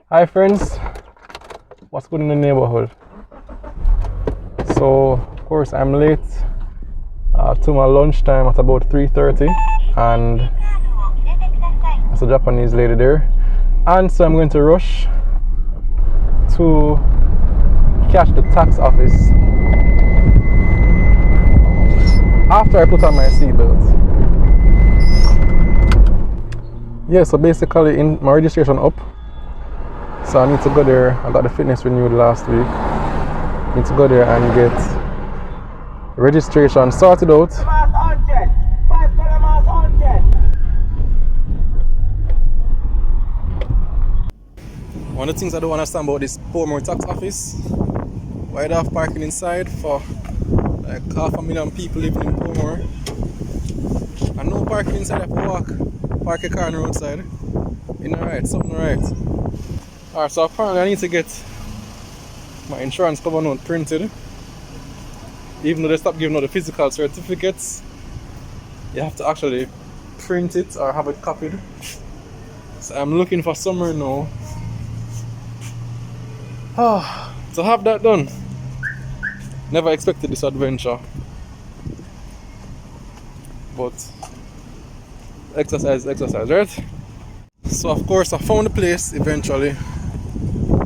Hi friends, what's good in the neighborhood? So of course I'm late to my lunchtime at about 3:30, and there's a Japanese lady there, and so I'm going to rush to catch the tax office after I put on my seatbelt. Yeah, so basically in my registration up, so I need to go there. I got the fitness renewed last week. Need to go there and get registration sorted out. One of the things I don't understand about this Portmore tax office, why they have parking inside for like 500,000 people living in Portmore, and no parking inside. I have to walk, park a car on the roadside. You know, right? Something right. Alright, so apparently I need to get my insurance cover note printed. Even though they stopped giving out the physical certificates, you have to actually print it or have it copied. So I'm looking for somewhere now to have that done. Never expected this adventure, but exercise, right? So of course I found the place eventually,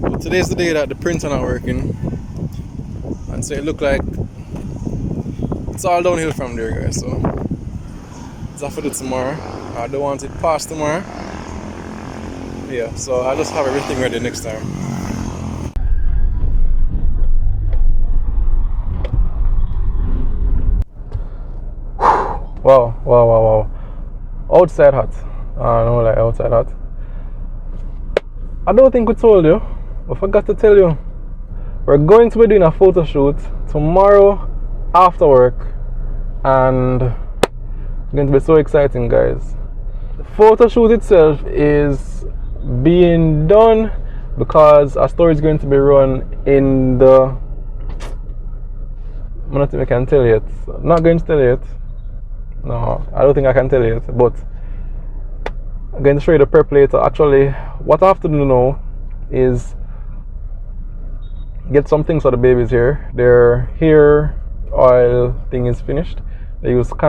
but today's the day that the printer not working, and so it looked like it's all downhill from there, guys. So it's off for it tomorrow. I don't want it past tomorrow. Yeah, so I'll just have everything ready next time. Wow. Outside hot. No, like outside hot. I don't think we told you, but I forgot to tell you. We're going to be doing a photo shoot tomorrow after work, and it's going to be so exciting, guys. The photo shoot itself is being done because a story is going to be run in the... I'm not think I can tell yet. I'm not going to tell yet. No, I don't think I can tell you yet, but I'm going to show you the prep later. Actually, what I have to do now is get some things for the babies here. Their hair oil thing is finished. They use some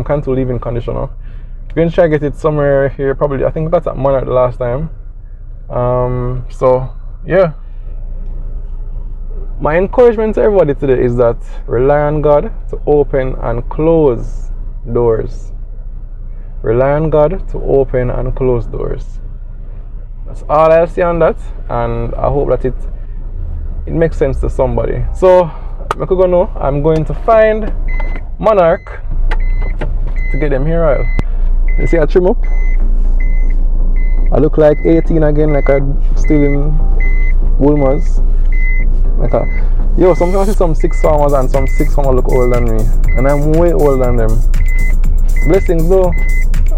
Cantu leave-in conditioner. I'm going to try to get it somewhere here. Probably, I think I got that Monarch the last time. So yeah. My encouragement to everybody today is that rely on God to open and close doors. Rely on God to open and close doors. That's all I'll say on that, and I hope that it makes sense to somebody. So, I could go now. I'm going to find Monarch to get them hair oil. You see I trim up? I look like 18 again, like I'm still in Woolmers. Yo, sometimes I see some 6 farmers and some 6 farmers look older than me, and I'm way older than them. Blessings though.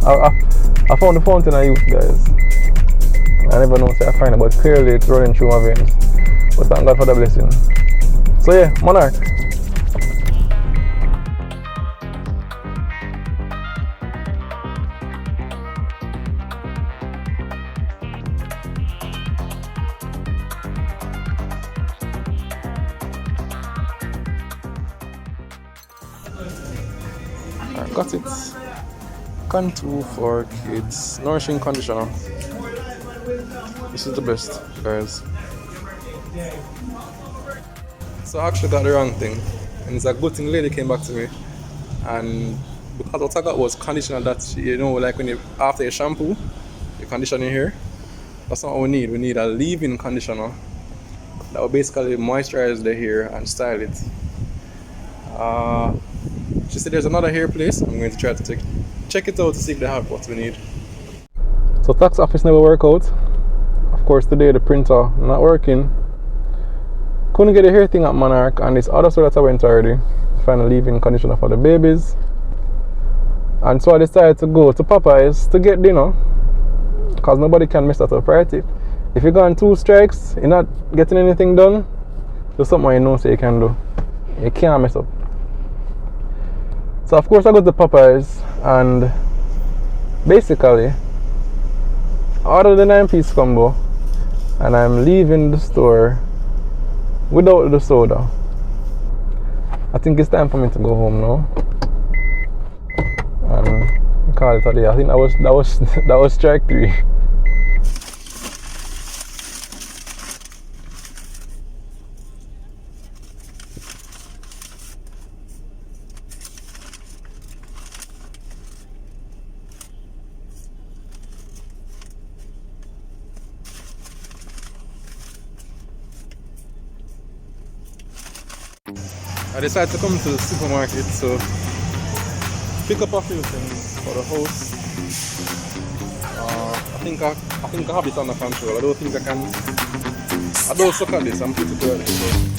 I found the fountain of youth, guys. I never know say I find it, but clearly it's running through my veins. But thank God for the blessing. So yeah, Monarch. I got it. Cantu for kids. Nourishing conditioner. This is the best, guys. So I actually got the wrong thing. And it's a good thing lady came back to me. And because what I got was conditioner that, like when after you shampoo, you condition your hair. That's not what we need. We need a leave-in conditioner that will basically moisturize the hair and style it. She said there's another hair place. I'm going to try to check it out to see if they have what we need. So tax office never work out. Of course today the printer not working. Couldn't get the hair thing at Monarch, and this other store that I went already. Find a leave-in conditioner for the babies. And so I decided to go to Popeyes to get dinner, because nobody can mess that up, right? If you go on 2 strikes, you're not getting anything done, there's something you know so you can do. You can't mess up. So of course I go to Popeyes, and basically I ordered the 9-piece combo, and I'm leaving the store without the soda. I think it's time for me to go home now and call it a day. I think that was strike 3. I decided to come to the supermarket to pick up a few things for the house. I think I have it under control. I don't think I can. I don't suck at this. I'm pretty good at it. So.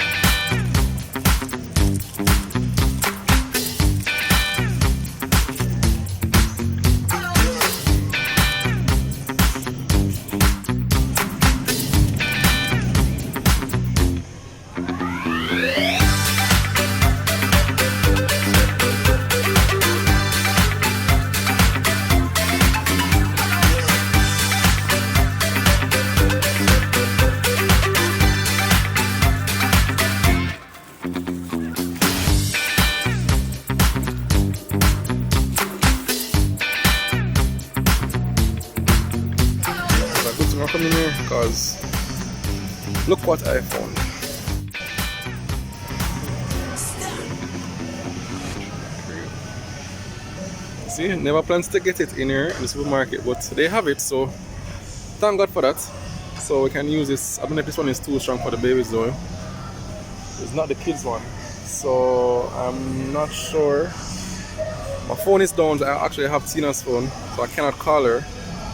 Coming here because look what I found. See, never plans to get it in here in the supermarket, but they have it, so thank God for that. So we can use this. I don't know if this one is too strong for the babies though. It's not the kids one, so I'm not sure. My phone is down. I actually have Tina's phone, so I cannot call her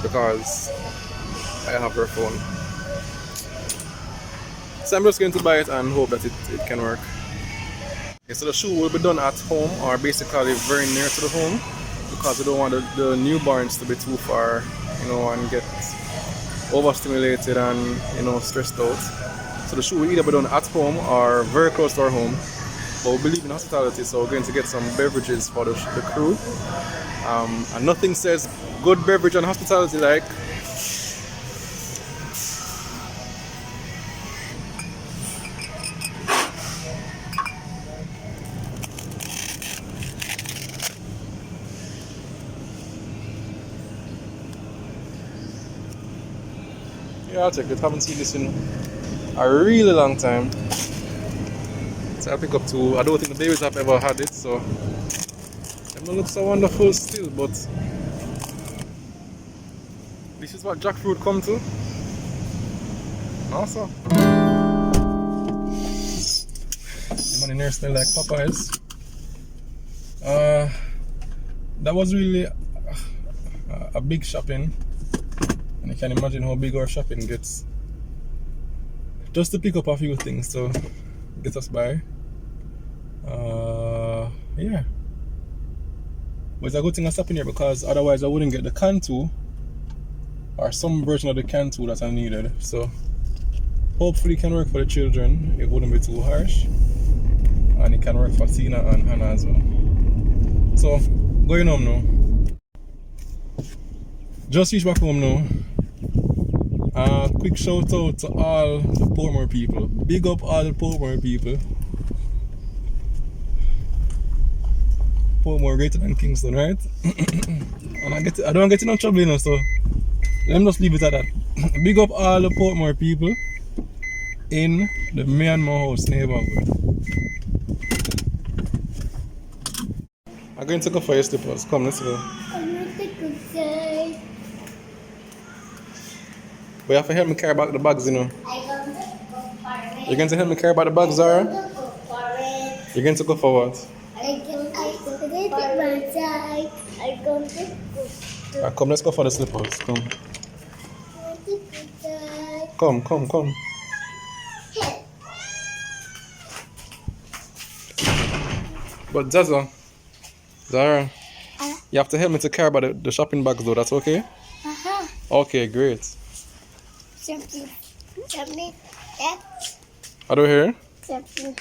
because I have her phone. So I'm just going to buy it and hope that it can work. Okay, so the shoe will be done at home, or basically very near to the home, because we don't want the newborns to be too far, and get overstimulated and stressed out. So the shoe will either be done at home or very close to our home. But we believe in hospitality, so we're going to get some beverages for the crew. And nothing says good beverage and hospitality like yeah, I'll take it. Haven't seen this in a really long time. So I'll pick up 2. I don't think the babies have ever had it, so it don't look so wonderful still, but this is what jackfruit come to. Also, the money near smell like Popeyes. That was really a big shopping. And you can imagine how big our shopping gets. Just to pick up a few things to get us by. Yeah. But it's a good thing I stopped in here because otherwise I wouldn't get the Cantu or some version of the Cantu that I needed. So hopefully it can work for the children. It wouldn't be too harsh. And it can work for Tina and Hannah as well. So going home now. Just reached back home now. Quick shout out to all the Portmore people. Big up all the Portmore people. Portmore greater than Kingston, right? And I don't get in no trouble, so let me just leave it at that. Big up all the Portmore people in the Myanmar House neighborhood. I'm going to go for your slippers. Come, let's go. But you have to help me carry back the bags, You're going to help me carry back the bags, Zara? You're going to go for what? Right, come, let's go for the slippers. Come. Come. But Zara, you have to help me to carry back the shopping bags though, that's okay? Uh-huh. Okay, great. Something. I don't hear. Something.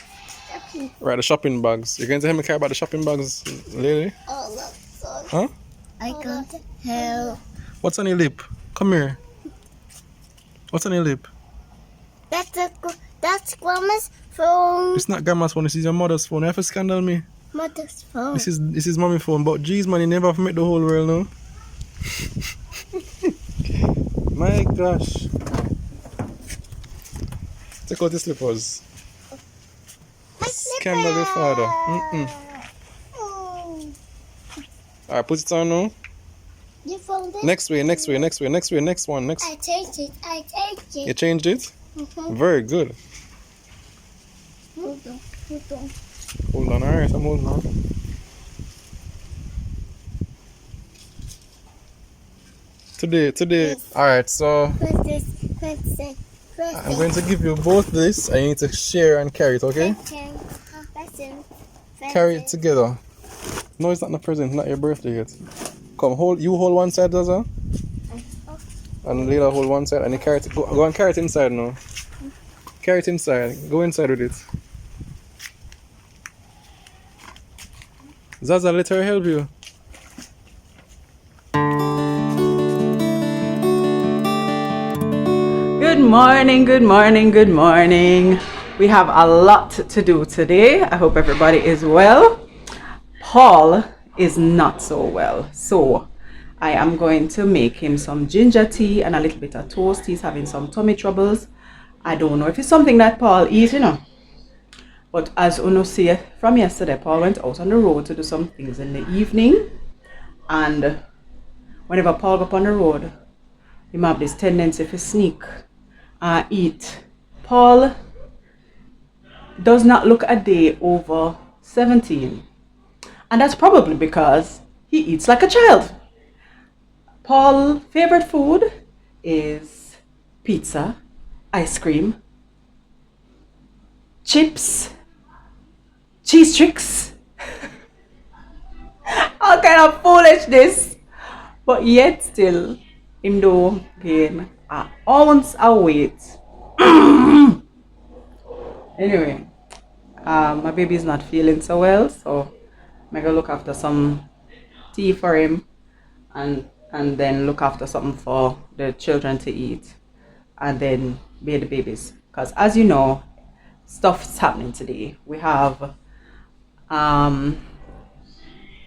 Right, the shopping bags. You're going to help me carry about the shopping bags, Lily? Oh, no. Huh? I can't help. What's on your lip? Come here. What's on your lip? That's Grandma's phone. It's not grandma's phone, this is your mother's phone. You have to scandal me. Mother's phone. This is mommy phone, but geez man, you never have met the whole world now. My gosh. Take out the slippers. Scandal your father. Alright, put it on now. You found it? Next way, next one. I changed it. You changed it? Mm-hmm. Very good. Hold on. Hold on, alright, I'm holding on. Today, Yes. alright, so What's this? I'm going to give you both this and you need to share and carry it, okay? Carry it together. No, it's not the present, not your birthday yet. Come, hold one side, Zaza. And Leila hold one side and you carry it. Go and carry it inside now. Carry it inside. Go inside with it. Zaza, let her help you. Good morning. We have a lot to do today. I hope everybody is well. Paul is not so well, so I am going to make him some ginger tea and a little bit of toast. He's having some tummy troubles. I don't know if it's something that Paul eats, but as Uno see from yesterday, Paul went out on the road to do some things in the evening, and whenever Paul go up on the road, he have this tendency to sneak and eat. Paul does not look a day over 17, and that's probably because he eats like a child. Paul's favorite food is pizza, ice cream, chips, cheese tricks, all kind of foolishness, but yet still him do gain an ounce of weight. Anyway, my baby is not feeling so well, so I'm gonna look after some tea for him and then look after something for the children to eat and then bathe the babies, because as you know, stuff's happening today. We have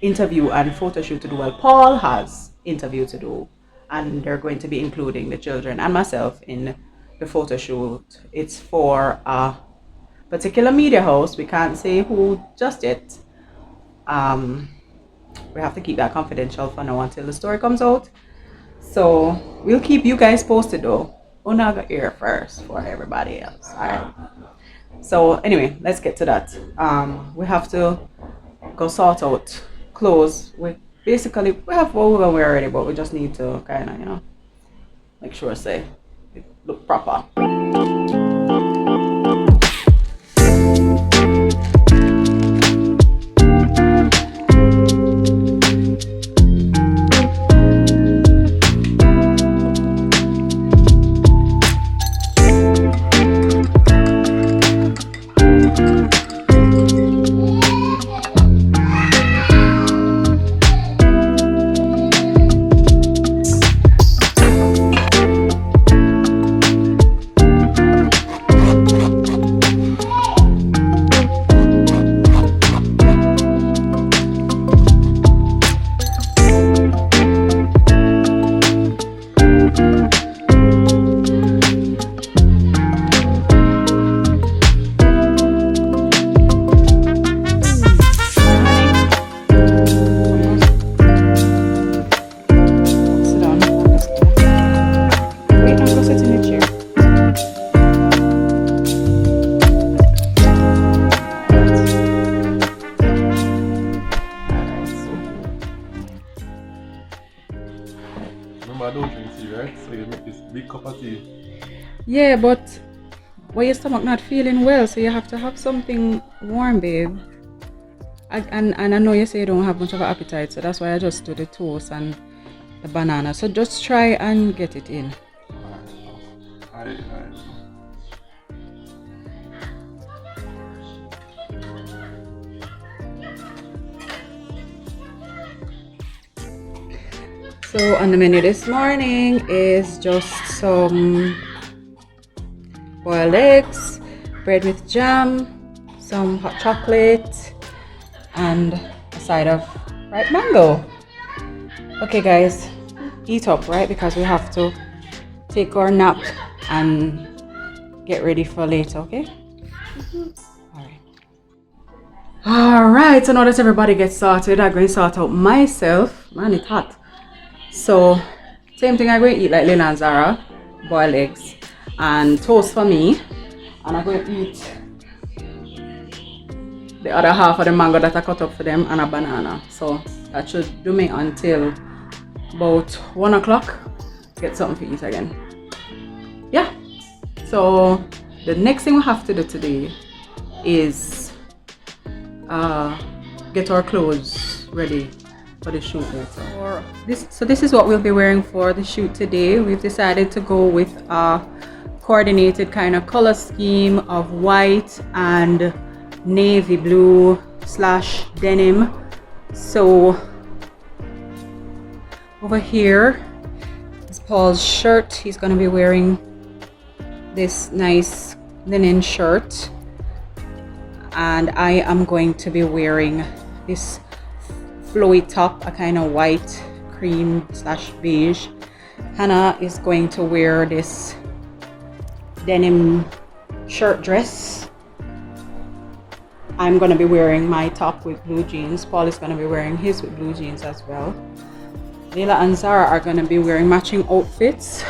interview and photo shoot to do. Well, Paul has interview to do, and they're going to be including the children and myself in the photo shoot. It's for a particular media house. We can't say who just yet. We have to keep that confidential for now until the story comes out. So we'll keep you guys posted though. Unaga ear first for everybody else. Alright. So anyway, let's get to that. We have to go sort out clothes. We have what we're wear already, but we just need to kind of, make sure it look proper. Yeah, but your stomach not feeling well, so you have to have something warm, babe. And I know you say you don't have much of an appetite, so that's why I just do the toast and the banana. So just try and get it in. So on the menu this morning is just some boiled eggs, bread with jam, some hot chocolate, and a side of ripe mango. Okay guys, eat up, right? Because we have to take our nap and get ready for later, okay? Alright, so now that everybody gets started, I'm going to sort out myself. Man, it's hot. So, same thing I'm going to eat like Lena and Zara, boiled eggs and toast for me. And I'm going to eat the other half of the mango that I cut up for them and a banana. So, that should do me until about 1 o'clock. Get something to eat again. Yeah. So, the next thing we have to do today is get our clothes ready for the shoot later. So this is what we'll be wearing for the shoot today. We've decided to go with a coordinated kind of color scheme of white and navy blue / denim. So over here is Paul's shirt. He's going to be wearing this nice linen shirt, and I am going to be wearing this flowy top, a kind of white cream / beige. Hannah is going to wear this denim shirt dress. I'm going to be wearing my top with blue jeans. Paul is going to be wearing his with blue jeans as well. Layla and Zara are going to be wearing matching outfits.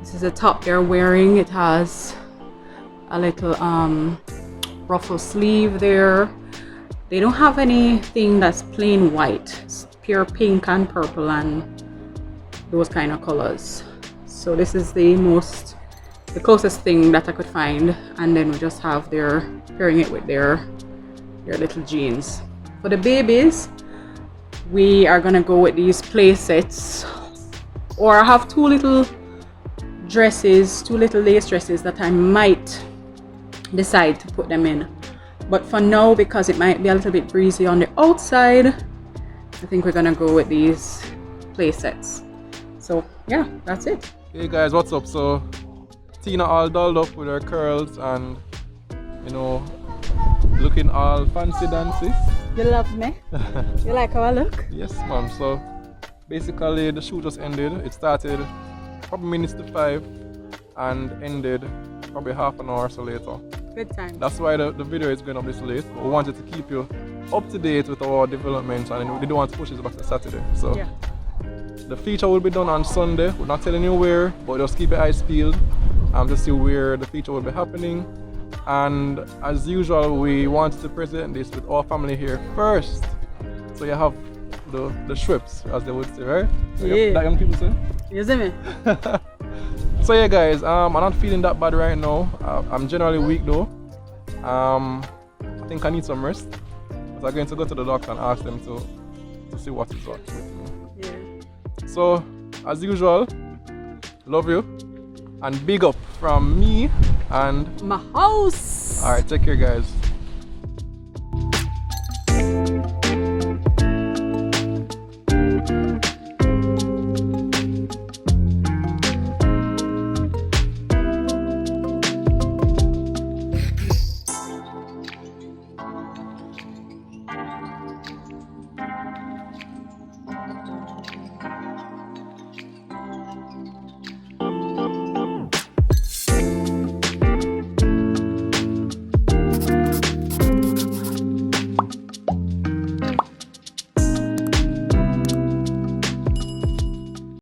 This is a top they're wearing. It has a little ruffle sleeve there. They don't have anything that's plain white. It's pure pink and purple and those kind of colors. So this is the closest thing that I could find, and then we just have pairing it with their little jeans. For the babies, we are gonna go with these play sets, or I have two little lace dresses that I might decide to put them in, but for now, because it might be a little bit breezy on the outside, I think we're gonna go with these play sets. So yeah, that's it. Hey guys, what's up? So Tina all dolled up with her curls and, you know, looking all fancy dancy. You love me? You like how I look? Yes ma'am. So basically the shoot just ended. It started probably minutes to 5 and ended probably half an hour or so later. Good time. That's why the video is going up this late. We wanted to keep you up to date with our developments, and we didn't want to push it back to Saturday. So yeah. The feature will be done on Sunday. We're not telling you where, but just keep your eyes peeled to see where the feature will be happening. And as usual, we wanted to present this with our family here first. So you have the strips, as they would say, right? So yeah. That young people say? You see me? So yeah guys, I'm not feeling that bad right now. I'm generally weak though. I think I need some rest. So I'm going to go to the doctor and ask them to see what is up with me. Yeah. So as usual, love you and big up from me and my house. Alright, take care guys.